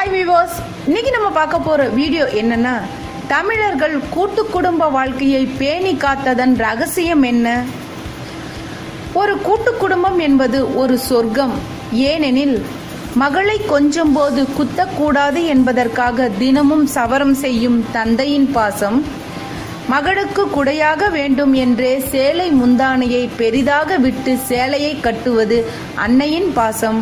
Hi viewers, இன்னைக்கு நம்ம பார்க்க போற வீடியோ என்னன்னா, தமிழர்கள் கூட்டு குடும்ப வாழ்க்கையை பேணி காத்ததன் ரகசியம் என்ன? ஒரு கூட்டு குடும்பம் என்பது ஒரு சொர்க்கம். ஏனெனில் மகளை கொஞ்சம் போது குத்தக்கூடாது என்பதற்காக தினமும் சவரம் செய்யும் தந்தையின் பாசம், மகளுக்கு குடையாக வேண்டும் என்றே சேலை முந்தானையை பெரிதாக விட்டு சேலையை கட்டுவது அன்னையின் பாசம்,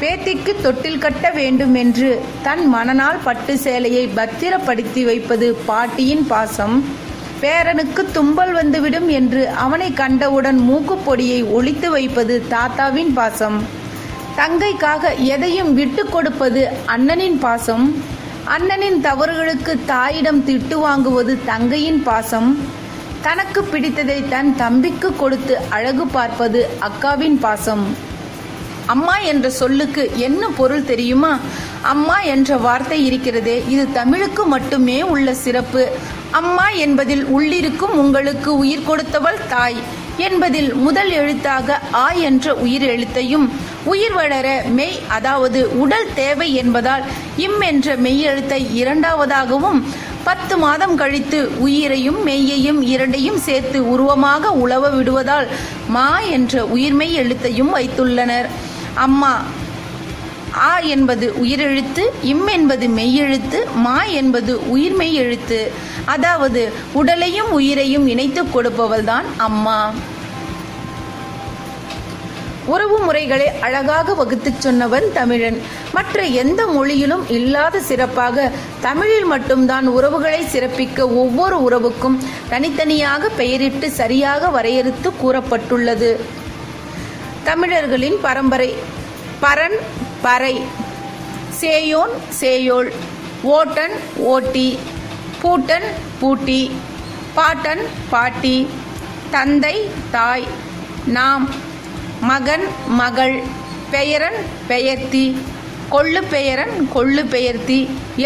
பேத்திக்கு தொட்டில் கட்ட வேண்டும் என்று தன் மனநாள் பட்டு சேலையை பத்திரப்படுத்தி வைப்பது பாட்டியின் பாசம், பேரனுக்கு தும்பல் வந்துவிடும் என்று அவனை கண்டவுடன் மூக்குப்பொடியை ஒளித்து வைப்பது தாத்தாவின் பாசம், தங்கைக்காக எதையும் விட்டு கொடுப்பது அண்ணனின் பாசம், அண்ணனின் தவறுகளுக்கு தாயிடம் திட்டு வாங்குவது தங்கையின் பாசம், தனக்கு பிடித்ததை தன் தம்பிக்கு கொடுத்து அழகு பார்ப்பது அக்காவின் பாசம். அம்மா என்ற சொல்லுக்கு என்ன பொருள் தெரியுமா? அம்மா என்ற வார்த்தை இருக்கிறதே, இது தமிழுக்கு மட்டுமே உள்ள சிறப்பு. அம்மா என்பதில் உள்ளிருக்கும் உங்களுக்கு உயிர் கொடுத்தவள் தாய் என்பதில் முதல் எழுத்தாக ஆ என்ற உயிர் எழுத்தையும், உயிர் வளர மெய் அதாவது உடல் தேவை என்பதால் இம் என்ற மெய் எழுத்தை இரண்டாவதாகவும், 10 மாதம் கழித்து உயிரையும் மெய்யையும் இரண்டையும் சேர்த்து உருவமாக உலவ விடுவதால் மா என்ற உயிர்மெய் எழுத்தையும் வைத்துள்ளனர். அம்மா ஆ என்பது உயிரெழுத்து, இம் என்பது மெய்யெழுத்து, மா என்பது உயிர்மெய் எழுத்து. அதாவது உடலையும் உயிரையும் இணைத்து கொடுப்பவள்தான் அம்மா. உறவு முறைகளை அழகாக வகுத்து சொன்னவன் தமிழன். மற்ற எந்த மொழியிலும் இல்லாத சிறப்பாக தமிழில் மட்டும்தான் உறவுகளை சிறப்பிக்க ஒவ்வொரு உறவுக்கும் தனித்தனியாக பெயரிட்டு சரியாக வரையறுத்து கூறப்பட்டுள்ளது. தமிழர்களின் பரம்பரை: பரன் பறை, சேயோன் சேயோள், ஓட்டன் ஓட்டி, பூட்டன் பூட்டி, பாட்டன் பாட்டி, தந்தை தாய், நாம், மகன் மகள், பெயரன் பெயர்த்தி, கொள்ளு பெயரன் கொள்ளு பெயர்த்தி,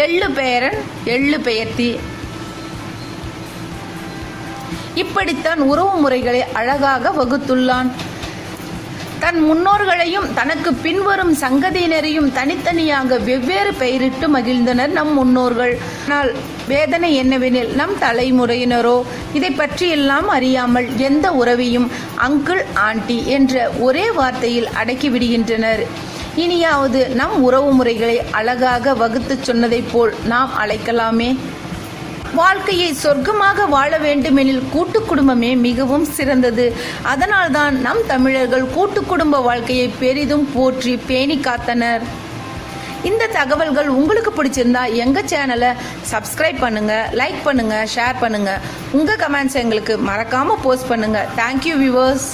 எள்ளு பெயரன் எள்ளு பெயர்த்தி. இப்படித்தான் உறவு முறைகளை அழகாக வகுத்துள்ளான். தன் முன்னோர்களையும் தனக்கு பின்வரும் சங்கதியினரையும் தனித்தனியாக வெவ்வேறு பெயரிட்டு மகிழ்ந்தனர் நம் முன்னோர்கள். ஆனால் வேதனை என்னவெனில், நம் தலைமுறையினரோ இதை பற்றியெல்லாம் அறியாமல் எந்த உறவையும் அங்கிள் ஆண்டி என்ற ஒரே வார்த்தையில் அடக்கிவிடுகின்றனர். இனியாவது நம் உறவு முறைகளை அழகாக வகுத்து சொன்னதை போல் நாம் அழைக்கலாமே. வாழ்க்கையை சொர்க்கமாக வாழ வேண்டுமெனில் கூட்டு குடும்பமே மிகவும் சிறந்தது. அதனால்தான் நம் தமிழர்கள் கூட்டு குடும்ப வாழ்க்கையை பெரிதும் போற்றி பேணி காத்தனர். இந்த தகவல்கள் உங்களுக்கு பிடிச்சிருந்தா எங்க சேனலை சப்ஸ்கிரைப் பண்ணுங்க, லைக் பண்ணுங்க, ஷேர் பண்ணுங்க. உங்க கமெண்ட்ஸ் எங்களுக்கு மறக்காம போஸ்ட் பண்ணுங்க. Thank you viewers.